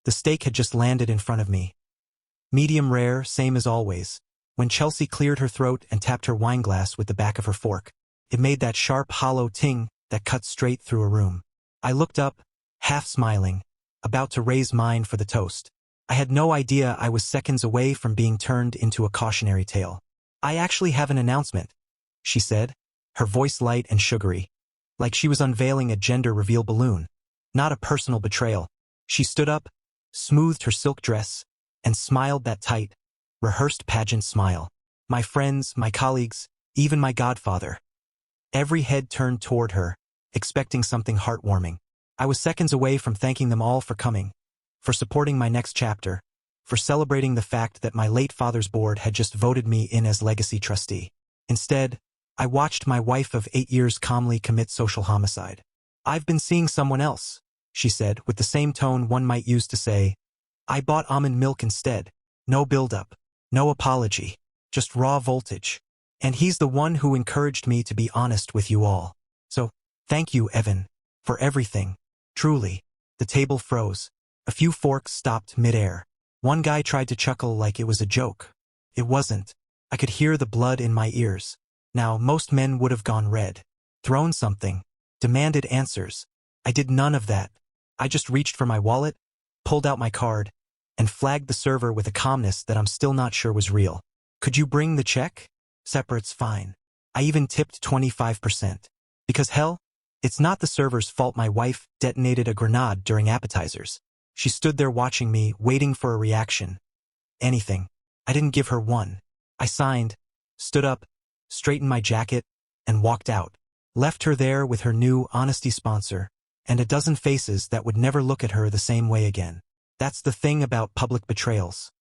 The steak had just landed in front of me. Medium rare, same as always. When Chelsea cleared her throat and tapped her wineglass with the back of her fork, it made that sharp, hollow ting that cut straight through a room. I looked up, half smiling, about to raise mine for the toast. I had no idea I was seconds away from being turned into a cautionary tale. "I actually have an announcement," she said, her voice light and sugary, like she was unveiling a gender reveal balloon, not a personal betrayal. She stood up, smoothed her silk dress, and smiled that tight, rehearsed pageant smile. My friends, my colleagues, even my godfather. Every head turned toward her, expecting something heartwarming. I was seconds away from thanking them all for coming, for supporting my next chapter, for celebrating the fact that my late father's board had just voted me in as legacy trustee. Instead, I watched my wife of 8 years calmly commit social homicide. "I've been seeing someone else," she said, with the same tone one might use to say, "I bought almond milk instead. No build-up, no apology, just raw voltage. And he's the one who encouraged me to be honest with you all. So, thank you, Evan, for everything. Truly." The table froze. A few forks stopped mid-air. One guy tried to chuckle like it was a joke. It wasn't. I could hear the blood in my ears. Now, most men would have gone red, thrown something, demanded answers. I did none of that. I just reached for my wallet, pulled out my card, and flagged the server with a calmness that I'm still not sure was real. "Could you bring the check? Separate's fine." I even tipped 25%. Because hell, it's not the server's fault my wife detonated a grenade during appetizers. She stood there watching me, waiting for a reaction. Anything. I didn't give her one. I signed, stood up, straightened my jacket, and walked out. Left her there with her new honesty sponsor, and a dozen faces that would never look at her the same way again. That's the thing about public betrayals.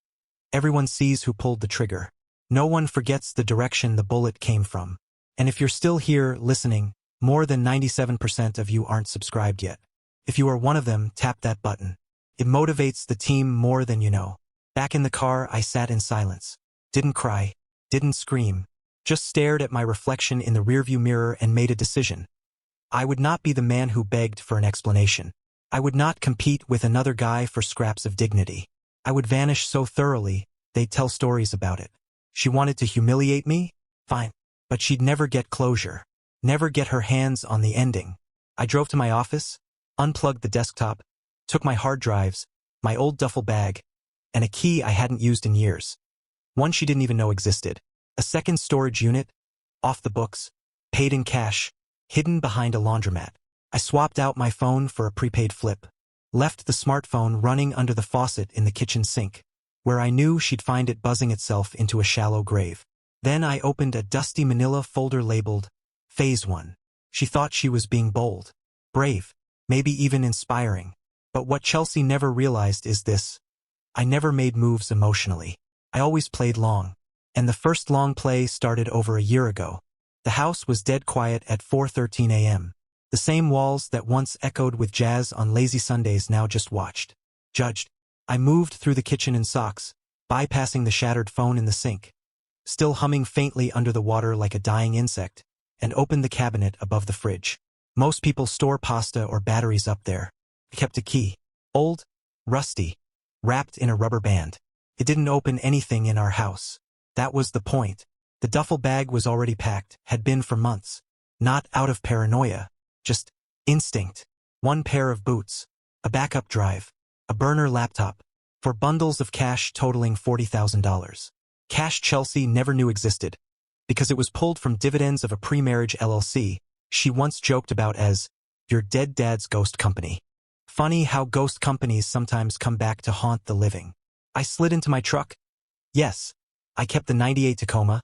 Everyone sees who pulled the trigger. No one forgets the direction the bullet came from. And if you're still here, listening, more than 97% of you aren't subscribed yet. If you are one of them, tap that button. It motivates the team more than you know. Back in the car, I sat in silence. Didn't cry, didn't scream, just stared at my reflection in the rearview mirror and made a decision. I would not be the man who begged for an explanation. I would not compete with another guy for scraps of dignity. I would vanish so thoroughly, they'd tell stories about it. She wanted to humiliate me? Fine. But she'd never get closure. Never get her hands on the ending. I drove to my office, unplugged the desktop, took my hard drives, my old duffel bag, and a key I hadn't used in years. One she didn't even know existed. A second storage unit, off the books, paid in cash, hidden behind a laundromat. I swapped out my phone for a prepaid flip. Left the smartphone running under the faucet in the kitchen sink, where I knew she'd find it buzzing itself into a shallow grave. Then I opened a dusty manila folder labeled Phase 1. She thought she was being bold, brave, maybe even inspiring. But what Chelsea never realized is this. I never made moves emotionally. I always played long. And the first long play started over a year ago. The house was dead quiet at 4:13 a.m. The same walls that once echoed with jazz on lazy Sundays now just watched. Judged. I moved through the kitchen in socks, bypassing the shattered phone in the sink, still humming faintly under the water like a dying insect, and opened the cabinet above the fridge. Most people store pasta or batteries up there. I kept a key. Old, rusty, wrapped in a rubber band. It didn't open anything in our house. That was the point. The duffel bag was already packed, had been for months. Not out of paranoia, just instinct. One pair of boots, a backup drive, a burner laptop, for bundles of cash totaling $40,000. Cash Chelsea never knew existed, because it was pulled from dividends of a pre-marriage LLC she once joked about as your dead dad's ghost company. Funny how ghost companies sometimes come back to haunt the living. I slid into my truck. Yes, I kept the '98 Tacoma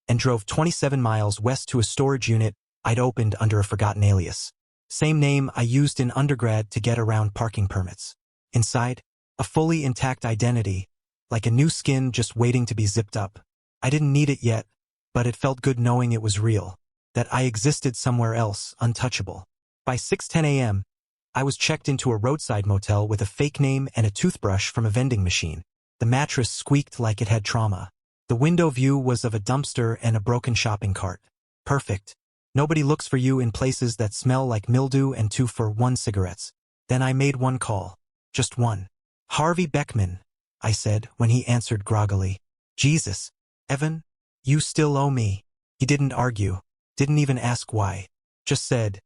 and drove 27 miles west to a storage unit I'd opened under a forgotten alias. Same name I used in undergrad to get around parking permits. Inside, a fully intact identity, like a new skin just waiting to be zipped up. I didn't need it yet, but it felt good knowing it was real, that I existed somewhere else, untouchable. By 6:10 a.m., I was checked into a roadside motel with a fake name and a toothbrush from a vending machine. The mattress squeaked like it had trauma. The window view was of a dumpster and a broken shopping cart. Perfect. Nobody looks for you in places that smell like mildew and 2-for-1 cigarettes. Then I made one call. Just one. Harvey Beckman, I said when he answered groggily. Jesus, Evan, you still owe me. He didn't argue, didn't even ask why. Just said,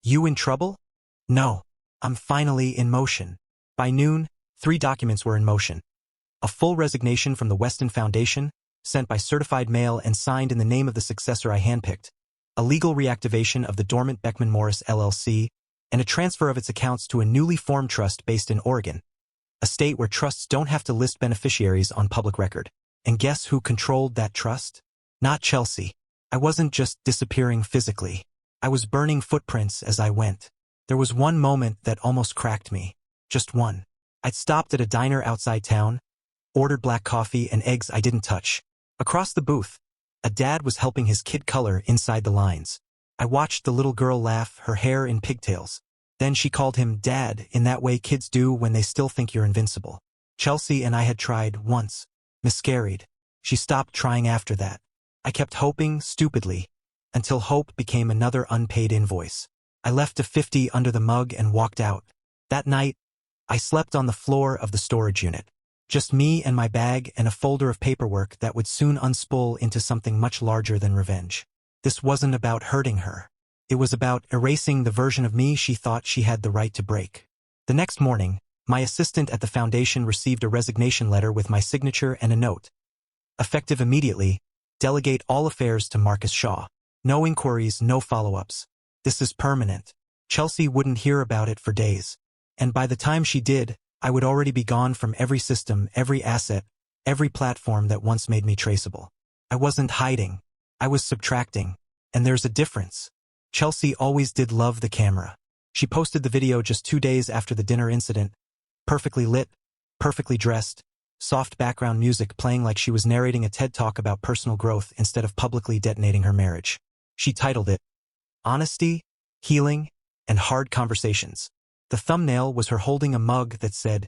you in trouble? No. I'm finally in motion. By noon, 3 documents were in motion. A full resignation from the Weston Foundation, sent by certified mail and signed in the name of the successor I handpicked. A legal reactivation of the dormant Beckman Morris LLC, and a transfer of its accounts to a newly formed trust based in Oregon. A state where trusts don't have to list beneficiaries on public record. And guess who controlled that trust? Not Chelsea. I wasn't just disappearing physically. I was burning footprints as I went. There was one moment that almost cracked me. Just one. I'd stopped at a diner outside town, ordered black coffee and eggs I didn't touch. Across the booth, a dad was helping his kid color inside the lines. I watched the little girl laugh, her hair in pigtails. Then she called him Dad in that way kids do when they still think you're invincible. Chelsea and I had tried once. Miscarried. She stopped trying after that. I kept hoping, stupidly, until hope became another unpaid invoice. I left a 50 under the mug and walked out. That night, I slept on the floor of the storage unit. Just me and my bag and a folder of paperwork that would soon unspool into something much larger than revenge. This wasn't about hurting her. It was about erasing the version of me she thought she had the right to break. The next morning, my assistant at the foundation received a resignation letter with my signature and a note. Effective immediately, delegate all affairs to Marcus Shaw. No inquiries, no follow-ups. This is permanent. Chelsea wouldn't hear about it for days. And by the time she did, I would already be gone from every system, every asset, every platform that once made me traceable. I wasn't hiding. I was subtracting. And there's a difference. Chelsea always did love the camera. She posted the video just 2 days after the dinner incident. Perfectly lit, perfectly dressed, soft background music playing like she was narrating a TED Talk about personal growth instead of publicly detonating her marriage. She titled it, Honesty, Healing, and Hard Conversations. The thumbnail was her holding a mug that said,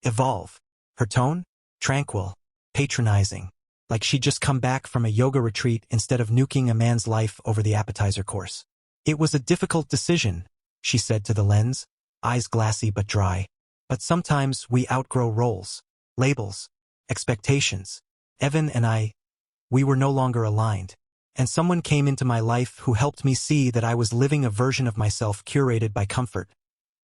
Evolve. Her tone? Tranquil, patronizing, like she'd just come back from a yoga retreat instead of nuking a man's life over the appetizer course. It was a difficult decision, she said to the lens, eyes glassy but dry. But sometimes we outgrow roles, labels, expectations. Evan and we were no longer aligned. And someone came into my life who helped me see that I was living a version of myself curated by comfort,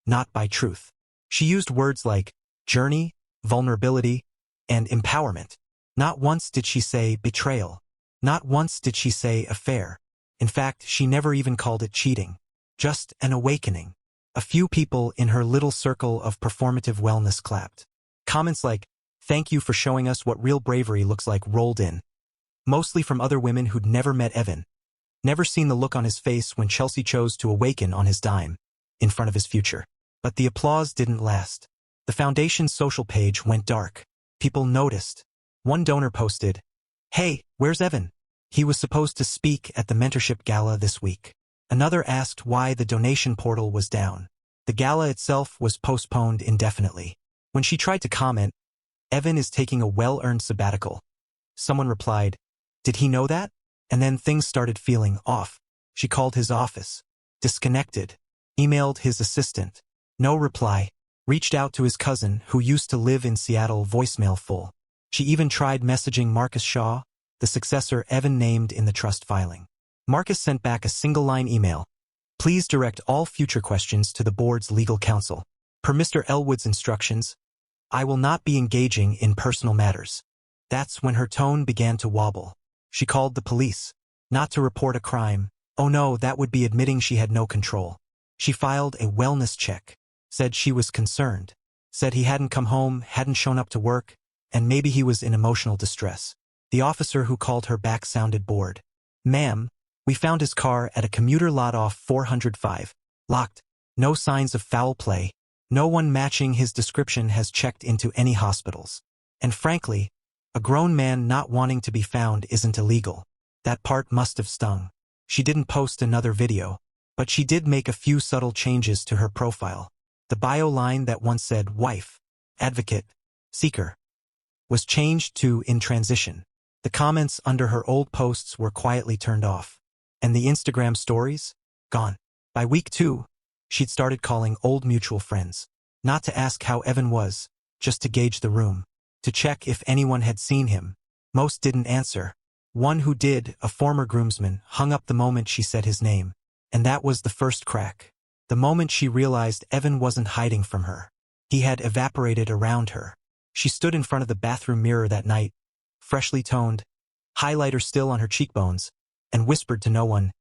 not by truth. She used words like journey, vulnerability, and empowerment. Not once did she say betrayal. Not once did she say affair. In fact, she never even called it cheating. Just an awakening. A few people in her little circle of performative wellness clapped. Comments like, thank you for showing us what real bravery looks like rolled in. Mostly from other women who'd never met Evan. Never seen the look on his face when Chelsea chose to awaken on his dime, in front of his future. But the applause didn't last. The foundation's social page went dark. People noticed. One donor posted, Hey, where's Evan? He was supposed to speak at the mentorship gala this week. Another asked why the donation portal was down. The gala itself was postponed indefinitely. When she tried to comment, Evan is taking a well-earned sabbatical. Someone replied, Did he know that? And then things started feeling off. She called his office. Disconnected. Emailed his assistant. No reply. Reached out to his cousin, who used to live in Seattle, voicemail full. She even tried messaging Marcus Shaw, the successor Evan named in the trust filing. Marcus sent back a single-line email. Please direct all future questions to the board's legal counsel. Per Mr. Elwood's instructions, I will not be engaging in personal matters. That's when her tone began to wobble. She called the police. Not to report a crime. Oh no, that would be admitting she had no control. She filed a wellness check. Said she was concerned. Said he hadn't come home, hadn't shown up to work, and maybe he was in emotional distress. The officer who called her back sounded bored. Ma'am, we found his car at a commuter lot off 405. Locked. No signs of foul play. No one matching his description has checked into any hospitals. And frankly, a grown man not wanting to be found isn't illegal. That part must have stung. She didn't post another video, but she did make a few subtle changes to her profile. The bio line that once said wife, advocate, seeker, was changed to in transition. The comments under her old posts were quietly turned off. And the Instagram stories? Gone. By week 2, she'd started calling old mutual friends. Not to ask how Evan was, just to gauge the room, to check if anyone had seen him. Most didn't answer. One who did, a former groomsman, hung up the moment she said his name. And that was the first crack. The moment she realized Evan wasn't hiding from her. He had evaporated around her. She stood in front of the bathroom mirror that night, freshly toned, highlighter still on her cheekbones, and whispered to no one,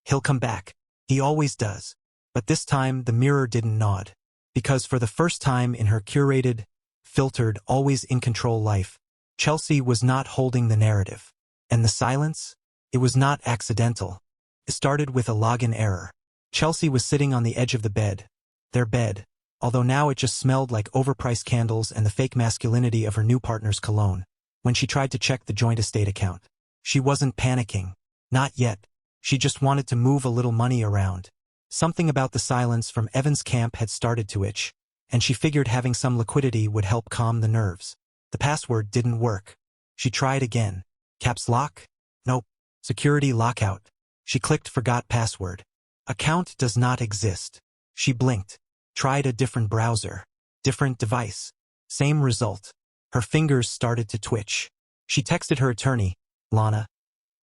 "He'll come back. He always does." But this time the mirror didn't nod. Because for the first time in her curated, filtered, always in control life, Chelsea was not holding the narrative. And the silence? It was not accidental. It started with a login error. Chelsea was sitting on the edge of the bed. Their bed, although now it just smelled like overpriced candles and the fake masculinity of her new partner's cologne, when she tried to check the joint estate account. She wasn't panicking. Not yet. She just wanted to move a little money around. Something about the silence from Evan's camp had started to itch, and she figured having some liquidity would help calm the nerves. The password didn't work. She tried again. Caps lock? Nope. Security lockout. She clicked forgot password. Account does not exist. She blinked. Tried a different browser. Different device. Same result. Her fingers started to twitch. She texted her attorney, Lana,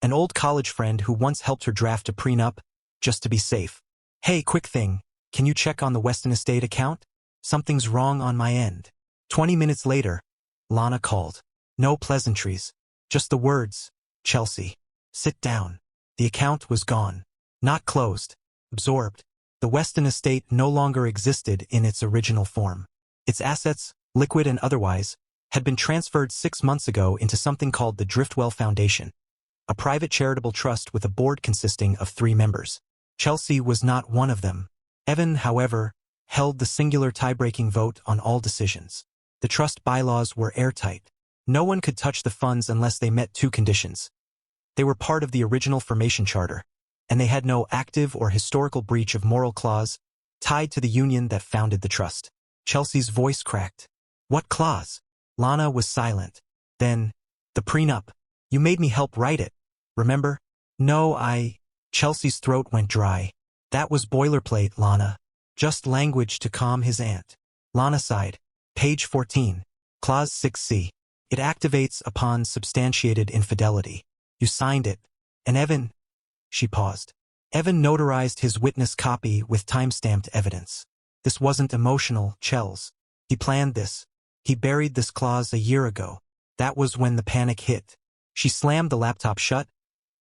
an old college friend who once helped her draft a prenup, just to be safe. "Hey, quick thing, can you check on the Weston Estate account? Something's wrong on my end." 20 minutes later, Lana called. No pleasantries. Just the words, "Chelsea, sit down." The account was gone. Not closed. Absorbed. The Weston Estate no longer existed in its original form. Its assets, liquid and otherwise, had been transferred 6 months ago into something called the Driftwell Foundation, a private charitable trust with a board consisting of 3 members. Chelsea was not one of them. Evan, however, held the singular tie-breaking vote on all decisions. The trust bylaws were airtight. No one could touch the funds unless they met 2 conditions. They were part of the original formation charter, and they had no active or historical breach of moral clause tied to the union that founded the trust. Chelsea's voice cracked. "What clause?" Lana was silent. Then, "The prenup. You made me help write it. Remember?" "No, Chelsea's throat went dry. "That was boilerplate, Lana. Just language to calm his aunt." Lana sighed. Page 14. Clause 6C. It activates upon substantiated infidelity. You signed it. And Evan... She paused. Evan notarized his witness copy with time-stamped evidence. This wasn't emotional, Chels. He planned this. He buried this clause a year ago. That was when the panic hit. She slammed the laptop shut,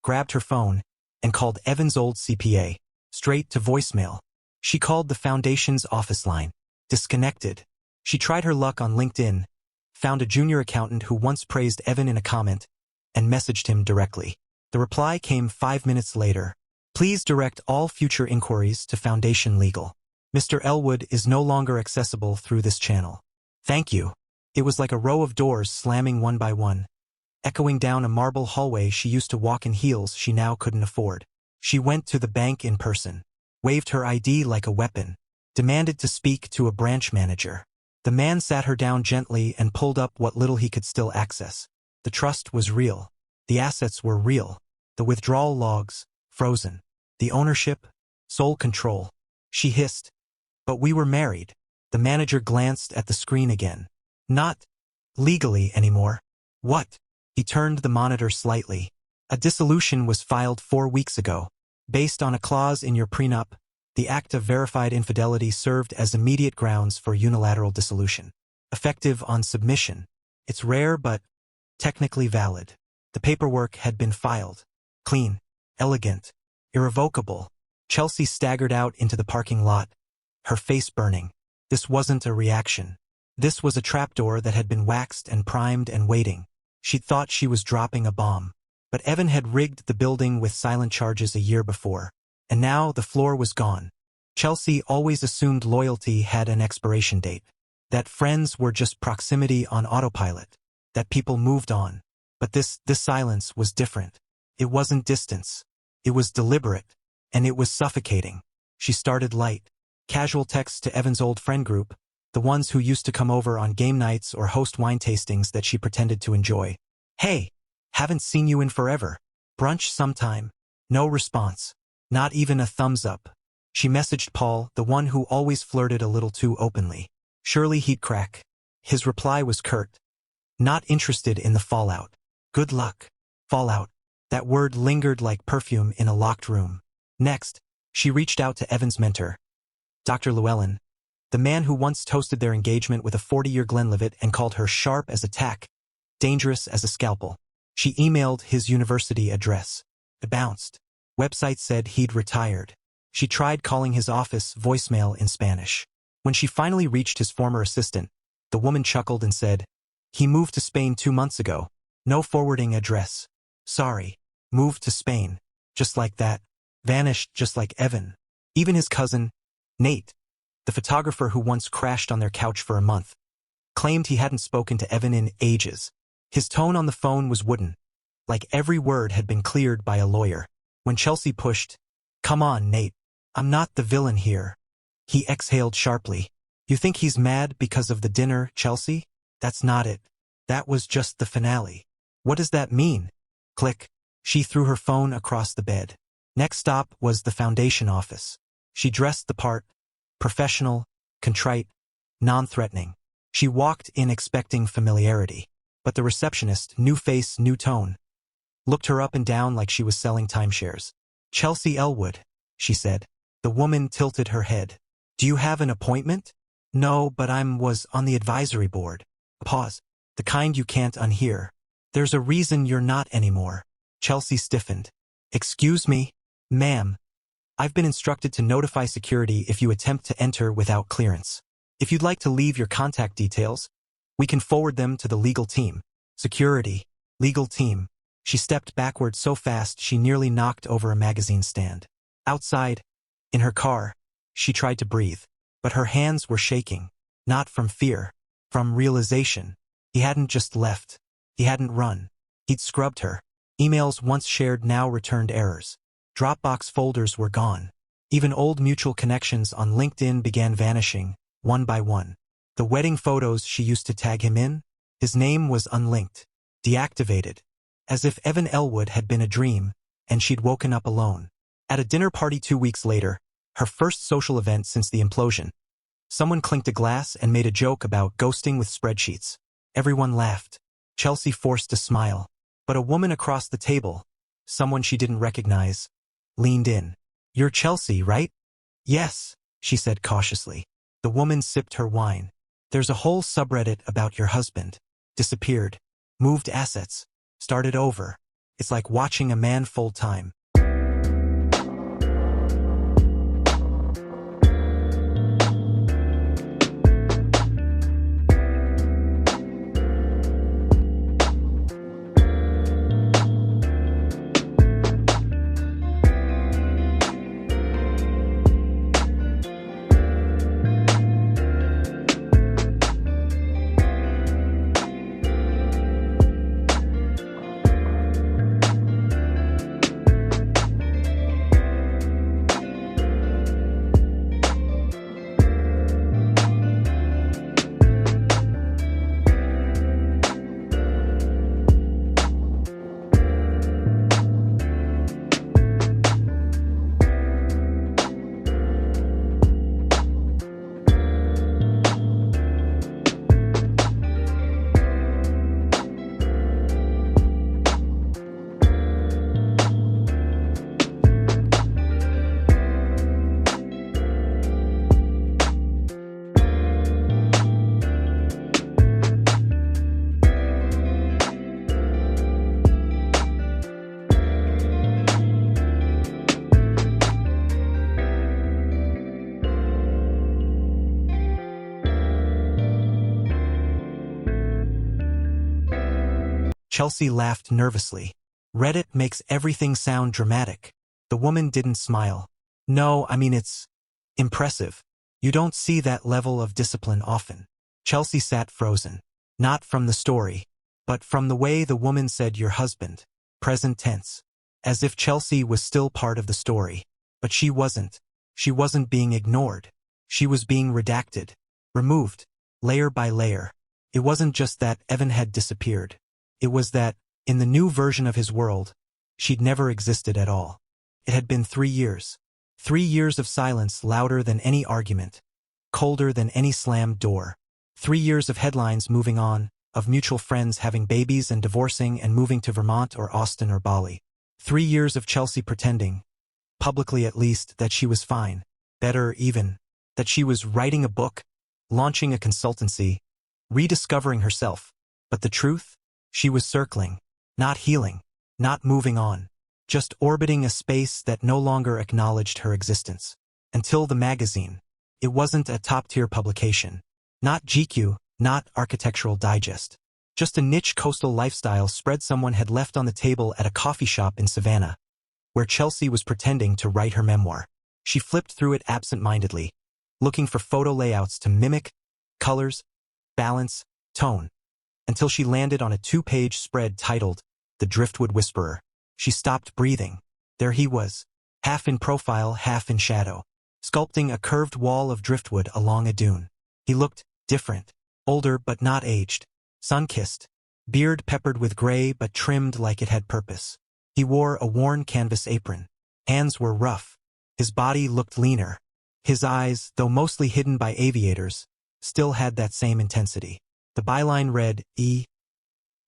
grabbed her phone, and called Evan's old CPA. Straight to voicemail. She called the foundation's office line. Disconnected. She tried her luck on LinkedIn, found a junior accountant who once praised Evan in a comment, and messaged him directly. The reply came 5 minutes later. "Please direct all future inquiries to Foundation Legal. Mr. Elwood is no longer accessible through this channel. Thank you." It was like a row of doors slamming one by one, echoing down a marble hallway she used to walk in heels she now couldn't afford. She went to the bank in person, waved her ID like a weapon, demanded to speak to a branch manager. The man sat her down gently and pulled up what little he could still access. The trust was real. The assets were real. The withdrawal logs, frozen. The ownership, sole control. She hissed. "But we were married." The manager glanced at the screen again. "Not legally anymore." "What?" He turned the monitor slightly. "A dissolution was filed 4 weeks ago. Based on a clause in your prenup, the act of verified infidelity served as immediate grounds for unilateral dissolution. Effective on submission. It's rare but technically valid. The paperwork had been filed. Clean. Elegant. Irrevocable." Chelsea staggered out into the parking lot, her face burning. This wasn't a reaction. This was a trapdoor that had been waxed and primed and waiting. She thought she was dropping a bomb. But Evan had rigged the building with silent charges a year before. And now the floor was gone. Chelsea always assumed loyalty had an expiration date. That friends were just proximity on autopilot. That people moved on. But this silence was different. It wasn't distance. It was deliberate. And it was suffocating. She started light. Casual texts to Evan's old friend group, the ones who used to come over on game nights or host wine tastings that she pretended to enjoy. "Hey, haven't seen you in forever. Brunch sometime." No response. Not even a thumbs up. She messaged Paul, the one who always flirted a little too openly. Surely he'd crack. His reply was curt. Not interested in the fallout. Good luck. Fallout. That word lingered like perfume in a locked room. Next, she reached out to Evan's mentor, Dr. Llewellyn, the man who once toasted their engagement with a 40-year Glenlivet and called her sharp as a tack, dangerous as a scalpel. She emailed his university address. It bounced. Website said he'd retired. She tried calling his office voicemail in Spanish. When she finally reached his former assistant, the woman chuckled and said, "He moved to Spain 2 months ago. No forwarding address. Sorry. Moved to Spain. Just like that. Vanished just like Evan." Even his cousin, Nate, the photographer who once crashed on their couch for a month, claimed he hadn't spoken to Evan in ages. His tone on the phone was wooden, like every word had been cleared by a lawyer. When Chelsea pushed, "Come on, Nate. I'm not the villain here," he exhaled sharply. "You think he's mad because of the dinner, Chelsea? That's not it. That was just the finale." "What does that mean?" Click. She threw her phone across the bed. Next stop was the foundation office. She dressed the part, professional, contrite, non-threatening. She walked in expecting familiarity, but the receptionist, new face, new tone, looked her up and down like she was selling timeshares. "Chelsea Elwood," she said. The woman tilted her head. "Do you have an appointment?" "No, but was on the advisory board." Pause. "The kind you can't unhear. There's a reason you're not anymore." Chelsea stiffened. "Excuse me, ma'am. I've been instructed to notify security if you attempt to enter without clearance. If you'd like to leave your contact details, we can forward them to the legal team." "Security. Legal team." She stepped backward so fast she nearly knocked over a magazine stand. Outside, in her car, she tried to breathe, but her hands were shaking. Not from fear, from realization. He hadn't just left. He hadn't run. He'd scrubbed her. Emails once shared now returned errors. Dropbox folders were gone. Even old mutual connections on LinkedIn began vanishing, one by one. The wedding photos she used to tag him in, his name was unlinked, deactivated, as if Evan Elwood had been a dream, and she'd woken up alone. At a dinner party 2 weeks later, her first social event since the implosion, someone clinked a glass and made a joke about ghosting with spreadsheets. Everyone laughed. Chelsea forced a smile. But a woman across the table, someone she didn't recognize, leaned in. "You're Chelsea, right?" "Yes," she said cautiously. The woman sipped her wine. "There's a whole subreddit about your husband. Disappeared. Moved assets. Started over. It's like watching a man full-time." Chelsea laughed nervously. "Reddit makes everything sound dramatic." The woman didn't smile. "No, it's impressive. You don't see that level of discipline often." Chelsea sat frozen. Not from the story, but from the way the woman said "your husband." Present tense. As if Chelsea was still part of the story. But she wasn't. She wasn't being ignored. She was being redacted. Removed. Layer by layer. It wasn't just that Evan had disappeared. It was that, in the new version of his world, she'd never existed at all. It had been 3 years. 3 years of silence louder than any argument, colder than any slammed door. 3 years of headlines moving on, of mutual friends having babies and divorcing and moving to Vermont or Austin or Bali. 3 years of Chelsea pretending, publicly at least, that she was fine. Better even, that she was writing a book, launching a consultancy, rediscovering herself. But the truth? She was circling, not healing, not moving on, just orbiting a space that no longer acknowledged her existence. Until the magazine. It wasn't a top-tier publication. Not GQ, not Architectural Digest. Just a niche coastal lifestyle spread someone had left on the table at a coffee shop in Savannah, where Chelsea was pretending to write her memoir. She flipped through it absent-mindedly, looking for photo layouts to mimic colors, balance, tone, until she landed on a 2-page spread titled The Driftwood Whisperer. She stopped breathing. There he was, half in profile, half in shadow, sculpting a curved wall of driftwood along a dune. He looked different, older but not aged, sun-kissed, beard peppered with gray but trimmed like it had purpose. He wore a worn canvas apron. Hands were rough. His body looked leaner. His eyes, though mostly hidden by aviators, still had that same intensity. The byline read, E.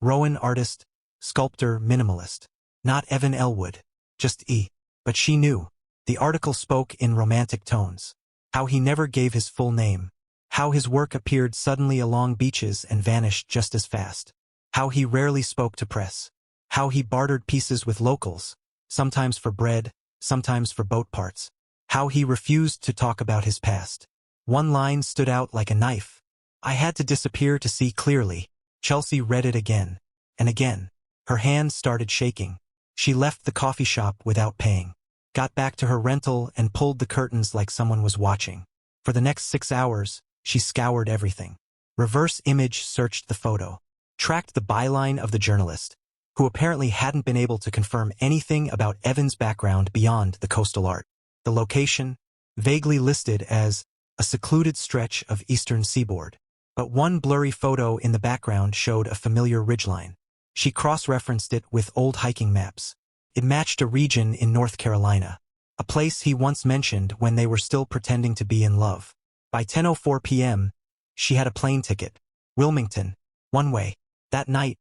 Rowan, artist, sculptor, minimalist. Not Evan Elwood, just E. But she knew. The article spoke in romantic tones. How he never gave his full name. How his work appeared suddenly along beaches and vanished just as fast. How he rarely spoke to press. How he bartered pieces with locals, sometimes for bread, sometimes for boat parts. How he refused to talk about his past. One line stood out like a knife. I had to disappear to see clearly. Chelsea read it again and again. Her hands started shaking. She left the coffee shop without paying, got back to her rental and pulled the curtains like someone was watching. For the next 6 hours, she scoured everything. Reverse image searched the photo, tracked the byline of the journalist, who apparently hadn't been able to confirm anything about Evan's background beyond the coastal art. The location, vaguely listed as a secluded stretch of eastern seaboard. But one blurry photo in the background showed a familiar ridgeline. She cross-referenced it with old hiking maps. It matched a region in North Carolina, a place he once mentioned when they were still pretending to be in love. By 10:04 p.m., she had a plane ticket. Wilmington, one way. That night,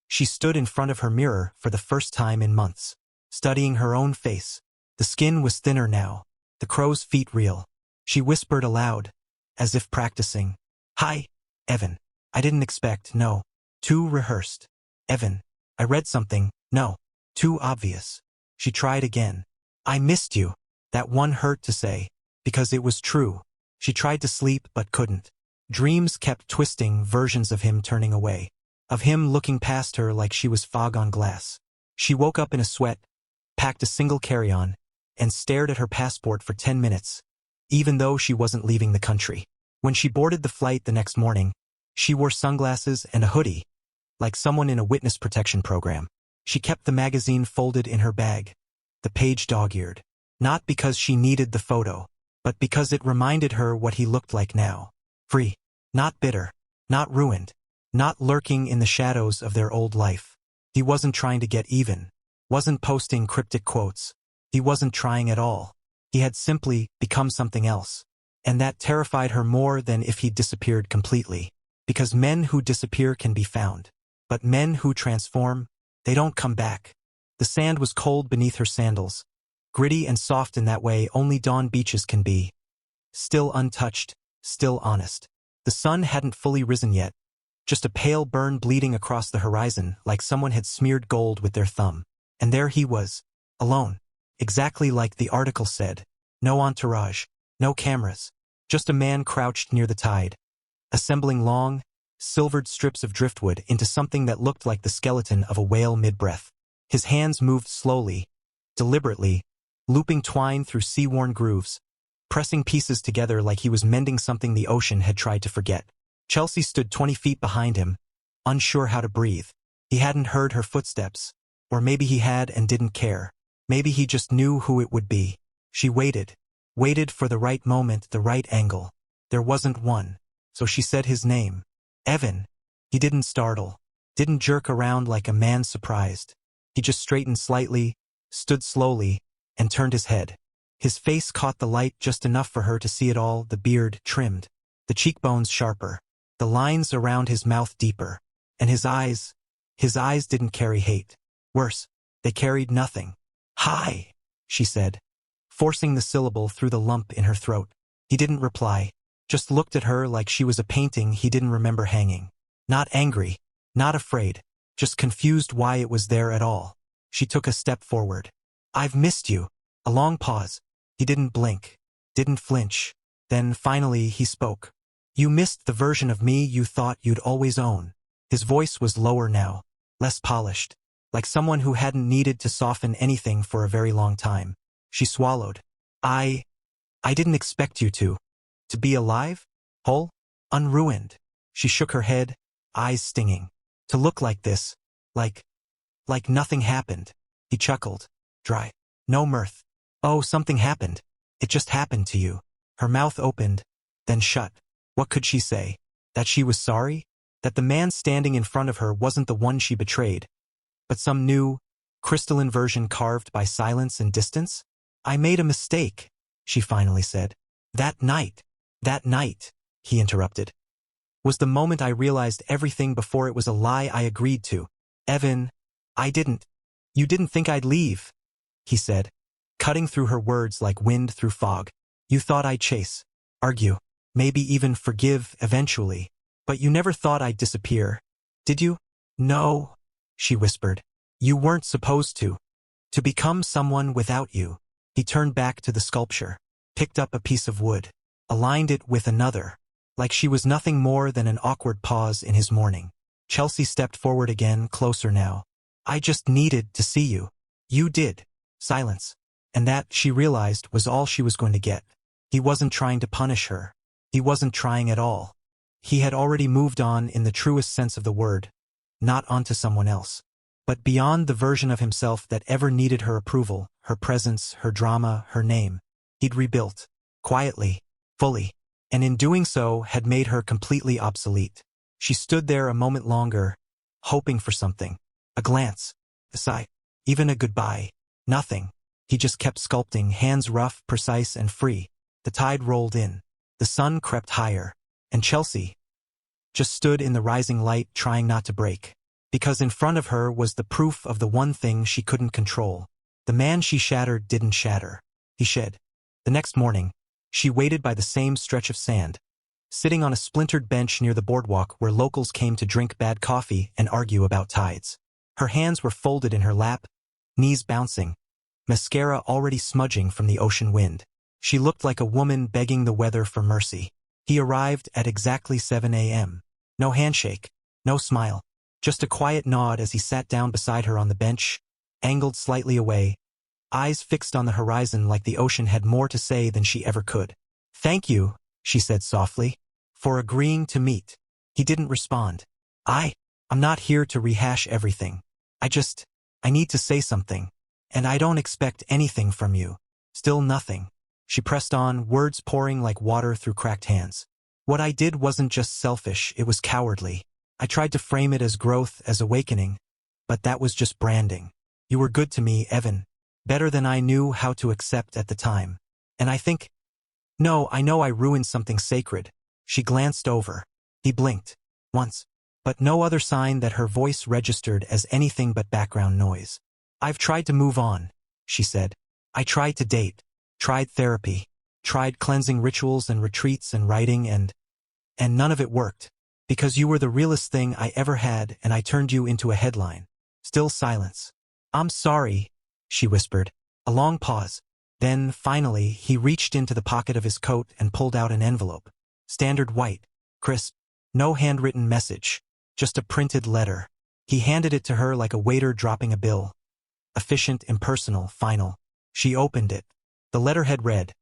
she stood in front of her mirror for the first time in months, studying her own face. The skin was thinner now, the crow's feet real. She whispered aloud, as if practicing. Hi, Evan. I didn't expect, no. Too rehearsed. Evan. I read something, no. Too obvious. She tried again. I missed you. That one hurt to say, because it was true. She tried to sleep but couldn't. Dreams kept twisting, versions of him turning away, of him looking past her like she was fog on glass. She woke up in a sweat, packed a single carry-on, and stared at her passport for 10 minutes, even though she wasn't leaving the country. When she boarded the flight the next morning, she wore sunglasses and a hoodie, like someone in a witness protection program. She kept the magazine folded in her bag, the page dog-eared, not because she needed the photo, but because it reminded her what he looked like now. Free, not bitter, not ruined, not lurking in the shadows of their old life. He wasn't trying to get even, wasn't posting cryptic quotes. He wasn't trying at all. He had simply become something else. And that terrified her more than if he'd disappeared completely. Because men who disappear can be found. But men who transform, they don't come back. The sand was cold beneath her sandals, gritty and soft in that way only dawn beaches can be. Still untouched, still honest. The sun hadn't fully risen yet, just a pale burn bleeding across the horizon like someone had smeared gold with their thumb. And there he was, alone. Exactly like the article said. No entourage, no cameras, just a man crouched near the tide, assembling long, silvered strips of driftwood into something that looked like the skeleton of a whale mid-breath. His hands moved slowly, deliberately, looping twine through sea-worn grooves, pressing pieces together like he was mending something the ocean had tried to forget. Chelsea stood 20 feet behind him, unsure how to breathe. He hadn't heard her footsteps, or maybe he had and didn't care. Maybe he just knew who it would be. She waited for the right moment, the right angle. There wasn't one, so she said his name. Evan. He didn't startle, didn't jerk around like a man surprised. He just straightened slightly, stood slowly, and turned his head. His face caught the light just enough for her to see it all, the beard trimmed, the cheekbones sharper, the lines around his mouth deeper. And his eyes didn't carry hate. Worse, they carried nothing. "Hi," she said, forcing the syllable through the lump in her throat. He didn't reply, just looked at her like she was a painting he didn't remember hanging. Not angry, not afraid, just confused why it was there at all. She took a step forward. "I've missed you." A long pause. He didn't blink, didn't flinch. Then finally he spoke. "You missed the version of me you thought you'd always own." His voice was lower now, less polished, like someone who hadn't needed to soften anything for a very long time. She swallowed. I didn't expect you to be alive? Whole? Unruined?" She shook her head, eyes stinging. "To look like this, like nothing happened." He chuckled. Dry. No mirth. "Oh, something happened. It just happened to you." Her mouth opened, then shut. What could she say? That she was sorry? That the man standing in front of her wasn't the one she betrayed, but some new, crystalline version carved by silence and distance? "I made a mistake," she finally said. That night, he interrupted, was the moment I realized everything before it was a lie I agreed to. Evan, you didn't think I'd leave," he said, cutting through her words like wind through fog. "You thought I'd chase, argue, maybe even forgive eventually. But you never thought I'd disappear, did you?" "No," she whispered. "You weren't supposed to become someone without you." He turned back to the sculpture, picked up a piece of wood, aligned it with another, like she was nothing more than an awkward pause in his mourning. Chelsea stepped forward again, closer now. "I just needed to see you." "You did." Silence. And that, she realized, was all she was going to get. He wasn't trying to punish her. He wasn't trying at all. He had already moved on in the truest sense of the word, not onto someone else, but beyond the version of himself that ever needed her approval, her presence, her drama, her name. He'd rebuilt, quietly, fully, and in doing so had made her completely obsolete. She stood there a moment longer, hoping for something. A glance, a sigh, even a goodbye. Nothing. He just kept sculpting, hands rough, precise, and free. The tide rolled in. The sun crept higher. And Chelsea just stood in the rising light, trying not to break. Because in front of her was the proof of the one thing she couldn't control. The man she shattered didn't shatter. He shed. The next morning, she waited by the same stretch of sand, sitting on a splintered bench near the boardwalk where locals came to drink bad coffee and argue about tides. Her hands were folded in her lap, knees bouncing, mascara already smudging from the ocean wind. She looked like a woman begging the weather for mercy. He arrived at exactly 7 a.m. No handshake, no smile, just a quiet nod as he sat down beside her on the bench, angled slightly away, eyes fixed on the horizon like the ocean had more to say than she ever could. "Thank you," she said softly, "for agreeing to meet." He didn't respond. I'm not here to rehash everything. I need to say something. And I don't expect anything from you." Still nothing. She pressed on, words pouring like water through cracked hands. "What I did wasn't just selfish, it was cowardly. I tried to frame it as growth, as awakening. But that was just branding. You were good to me, Evan. Better than I knew how to accept at the time. And I know I ruined something sacred." She glanced over. He blinked. Once. But no other sign that her voice registered as anything but background noise. "I've tried to move on," she said. "I tried to date. Tried therapy. Tried cleansing rituals and retreats and writing and none of it worked. Because you were the realest thing I ever had and I turned you into a headline." Still silence. "I'm sorry," she whispered. A long pause. Then, finally, he reached into the pocket of his coat and pulled out an envelope. Standard white. Crisp. No handwritten message. Just a printed letter. He handed it to her like a waiter dropping a bill. Efficient, impersonal, final. She opened it. The letterhead read,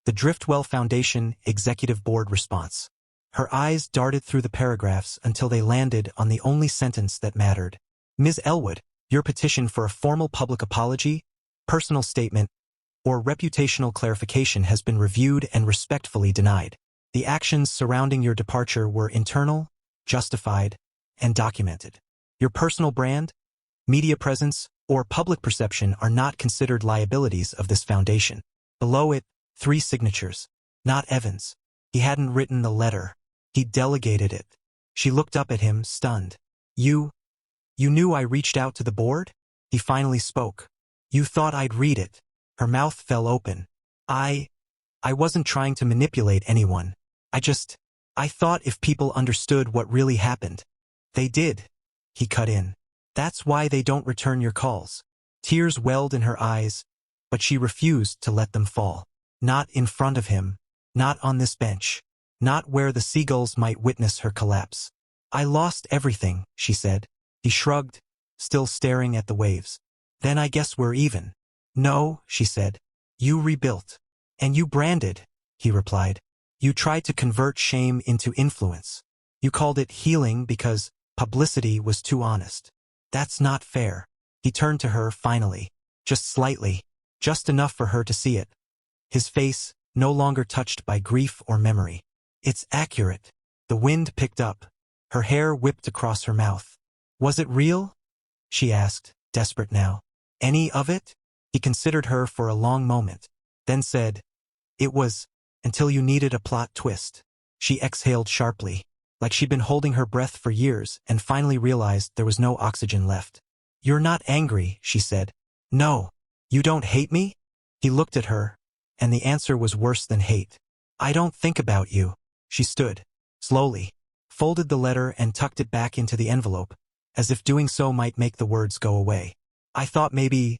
"The Driftwell Foundation Executive Board Response." Her eyes darted through the paragraphs until they landed on the only sentence that mattered. "Ms. Elwood, your petition for a formal public apology, personal statement, or reputational clarification has been reviewed and respectfully denied. The actions surrounding your departure were internal, justified, and documented. Your personal brand, media presence, or public perception are not considered liabilities of this foundation." Below it, 3 signatures. Not Evan's. He hadn't written the letter. He delegated it. She looked up at him, stunned. You knew I reached out to the board? He finally spoke. You thought I'd read it. Her mouth fell open. I wasn't trying to manipulate anyone. I thought if people understood what really happened. They did. He cut in. That's why they don't return your calls. Tears welled in her eyes, but she refused to let them fall. Not in front of him. Not on this bench. Not where the seagulls might witness her collapse. I lost everything, she said. He shrugged, still staring at the waves. Then I guess we're even. No, she said. You rebuilt. And you branded, he replied. You tried to convert shame into influence. You called it healing because publicity was too honest. That's not fair. He turned to her finally, just slightly, just enough for her to see it. His face, no longer touched by grief or memory. It's accurate. The wind picked up. Her hair whipped across her mouth. Was it real? She asked, desperate now. Any of it? He considered her for a long moment, then said, It was, until you needed a plot twist. She exhaled sharply, like she'd been holding her breath for years and finally realized there was no oxygen left. You're not angry, she said. No. You don't hate me? He looked at her, and the answer was worse than hate. I don't think about you. She stood, slowly, folded the letter and tucked it back into the envelope, as if doing so might make the words go away. I thought maybe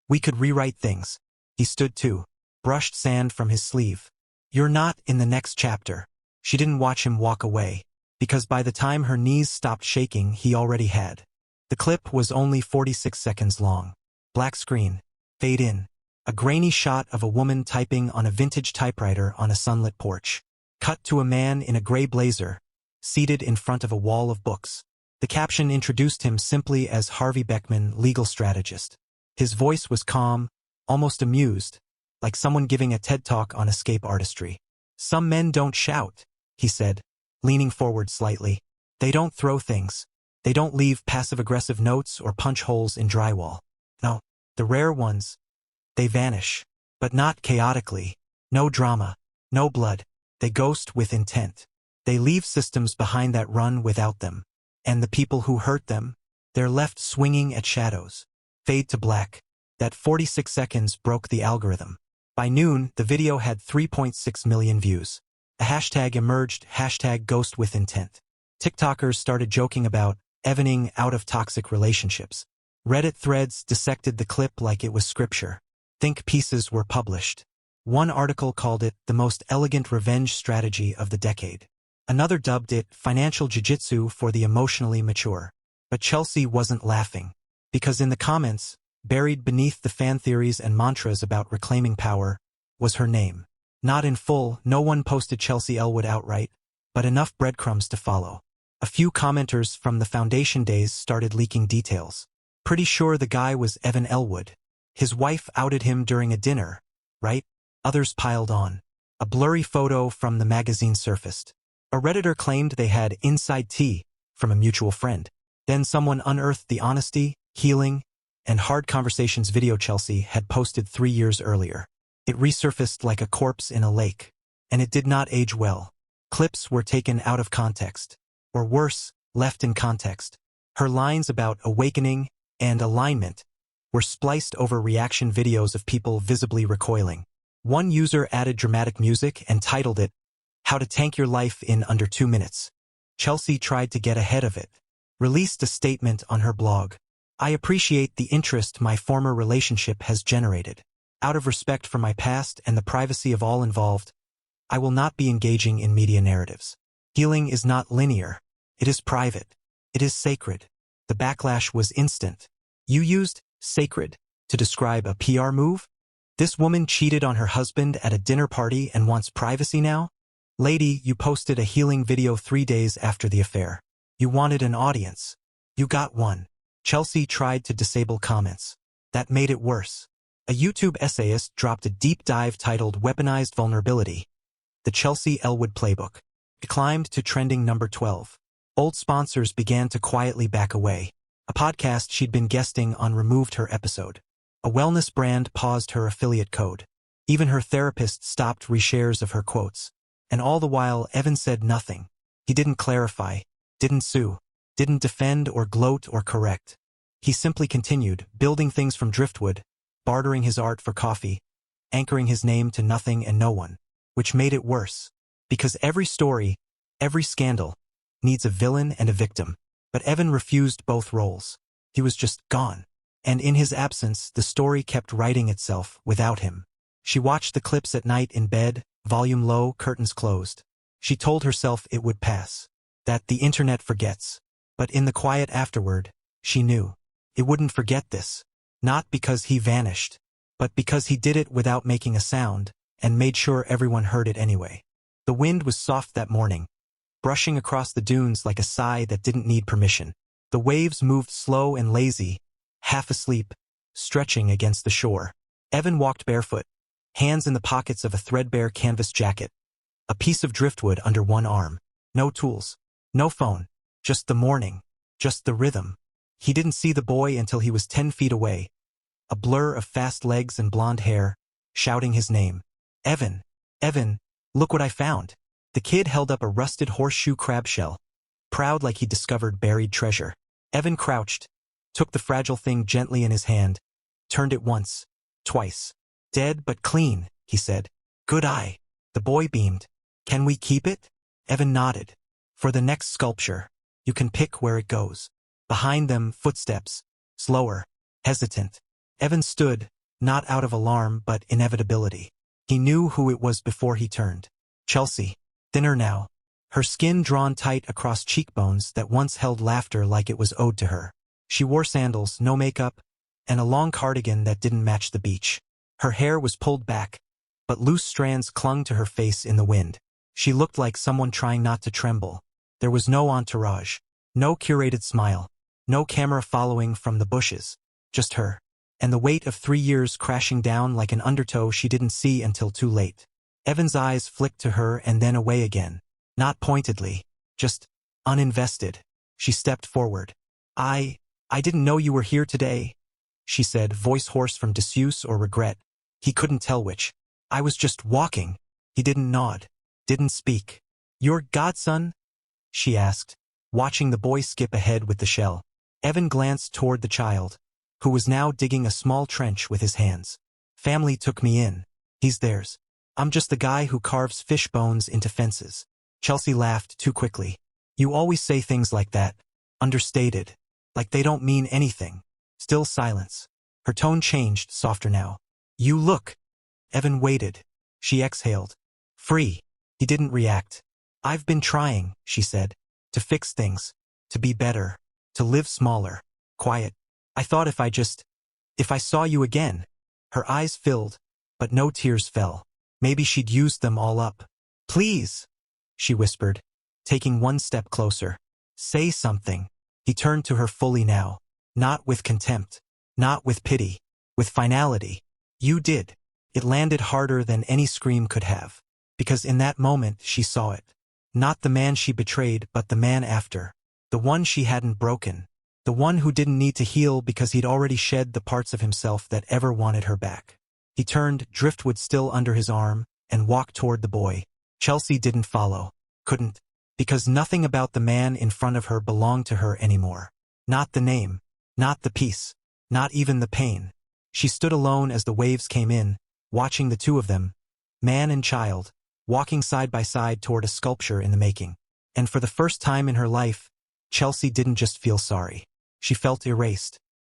we could rewrite things. He stood too, brushed sand from his sleeve. You're not in the next chapter. She didn't watch him walk away, because by the time her knees stopped shaking, he already had. The clip was only 46 seconds long. Black screen. Fade in. A grainy shot of a woman typing on a vintage typewriter on a sunlit porch. Cut to a man in a gray blazer, seated in front of a wall of books. The caption introduced him simply as Harvey Beckman, legal strategist. His voice was calm, almost amused, like someone giving a TED Talk on escape artistry. Some men don't shout, he said, leaning forward slightly. They don't throw things. They don't leave passive-aggressive notes or punch holes in drywall. No, the rare ones, they vanish. But not chaotically. No drama. No blood. They ghost with intent. They leave systems behind that run without them. And the people who hurt them, they're left swinging at shadows. Fade to black. That 46 seconds broke the algorithm. By noon, the video had 3.6 million views. A hashtag emerged, #GhostWithIntent. TikTokers started joking about evening out of toxic relationships. Reddit threads dissected the clip like it was scripture. Think pieces were published. One article called it the most elegant revenge strategy of the decade. Another dubbed it financial jiu-jitsu for the emotionally mature. But Chelsea wasn't laughing. Because in the comments, buried beneath the fan theories and mantras about reclaiming power, was her name. Not in full, no one posted Chelsea Elwood outright, but enough breadcrumbs to follow. A few commenters from the foundation days started leaking details. Pretty sure the guy was Evan Elwood. His wife outed him during a dinner, right? Others piled on. A blurry photo from the magazine surfaced. A Redditor claimed they had inside tea from a mutual friend. Then someone unearthed the honesty, healing, and hard conversations video Chelsea had posted 3 years earlier. It resurfaced like a corpse in a lake. And it did not age well. Clips were taken out of context. Or worse, left in context. Her lines about awakening and alignment were spliced over reaction videos of people visibly recoiling. One user added dramatic music and titled it, How to Tank Your Life in Under 2 Minutes. Chelsea tried to get ahead of it. Released a statement on her blog. I appreciate the interest my former relationship has generated. Out of respect for my past and the privacy of all involved, I will not be engaging in media narratives. Healing is not linear. It is private. It is sacred. The backlash was instant. You used sacred to describe a PR move? This woman cheated on her husband at a dinner party and wants privacy now? Lady, you posted a healing video 3 days after the affair. You wanted an audience. You got one. Chelsea tried to disable comments. That made it worse. A YouTube essayist dropped a deep dive titled Weaponized Vulnerability. The Chelsea Elwood Playbook. It climbed to trending number 12. Old sponsors began to quietly back away. A podcast she'd been guesting on removed her episode. A wellness brand paused her affiliate code. Even her therapist stopped reshares of her quotes. And all the while, Evan said nothing. He didn't clarify, didn't sue, didn't defend or gloat or correct. He simply continued, building things from driftwood, bartering his art for coffee, anchoring his name to nothing and no one, which made it worse. Because every story, every scandal, needs a villain and a victim. But Evan refused both roles. He was just gone. And in his absence, the story kept writing itself without him. She watched the clips at night in bed, volume low, curtains closed. She told herself it would pass, that the internet forgets. But in the quiet afterward, she knew it wouldn't forget this. Not because he vanished, but because he did it without making a sound, and made sure everyone heard it anyway. The wind was soft that morning, brushing across the dunes like a sigh that didn't need permission. The waves moved slow and lazy, half asleep, stretching against the shore. Evan walked barefoot, hands in the pockets of a threadbare canvas jacket, a piece of driftwood under one arm. No tools, no phone, just the morning, just the rhythm. He didn't see the boy until he was 10 feet away, a blur of fast legs and blonde hair, shouting his name. Evan, Evan, look what I found. The kid held up a rusted horseshoe crab shell, proud like he discovered buried treasure. Evan crouched, took the fragile thing gently in his hand, turned it once, twice. Dead but clean, he said. Good eye. The boy beamed. Can we keep it? Evan nodded. For the next sculpture, you can pick where it goes. Behind them, footsteps, slower, hesitant. Evan stood, not out of alarm but inevitability. He knew who it was before he turned. Chelsea, thinner now, her skin drawn tight across cheekbones that once held laughter like it was owed to her. She wore sandals, no makeup, and a long cardigan that didn't match the beach. Her hair was pulled back, but loose strands clung to her face in the wind. She looked like someone trying not to tremble. There was no entourage, no curated smile, no camera following from the bushes, just her, and the weight of 3 years crashing down like an undertow she didn't see until too late. Evan's eyes flicked to her and then away again, not pointedly, just uninvested. She stepped forward. I didn't know you were here today, she said, voice hoarse from disuse or regret. He couldn't tell which. I was just walking. He didn't nod, didn't speak. Your godson? She asked, watching the boy skip ahead with the shell. Evan glanced toward the child, who was now digging a small trench with his hands. Family took me in. He's theirs. I'm just the guy who carves fish bones into fences. Chelsea laughed too quickly. You always say things like that, understated, like they don't mean anything. Still silence. Her tone changed, softer now. You look. Evan waited. She exhaled. Free. He didn't react. I've been trying, she said, to fix things, to be better, to live smaller, quiet. I thought if I saw you again. Her eyes filled, but no tears fell. Maybe she'd used them all up. Please, she whispered, taking one step closer. Say something. He turned to her fully now, not with contempt, not with pity, with finality. You did. It landed harder than any scream could have, because in that moment she saw it. Not the man she betrayed, but the man after. The one she hadn't broken. The one who didn't need to heal because he'd already shed the parts of himself that ever wanted her back. He turned, driftwood still under his arm, and walked toward the boy. Chelsea didn't follow. Couldn't. Because nothing about the man in front of her belonged to her anymore. Not the name. Not the peace. Not even the pain. She stood alone as the waves came in, watching the two of them, man and child, walking side by side toward a sculpture in the making. And for the first time in her life, Chelsea didn't just feel sorry. She felt erased.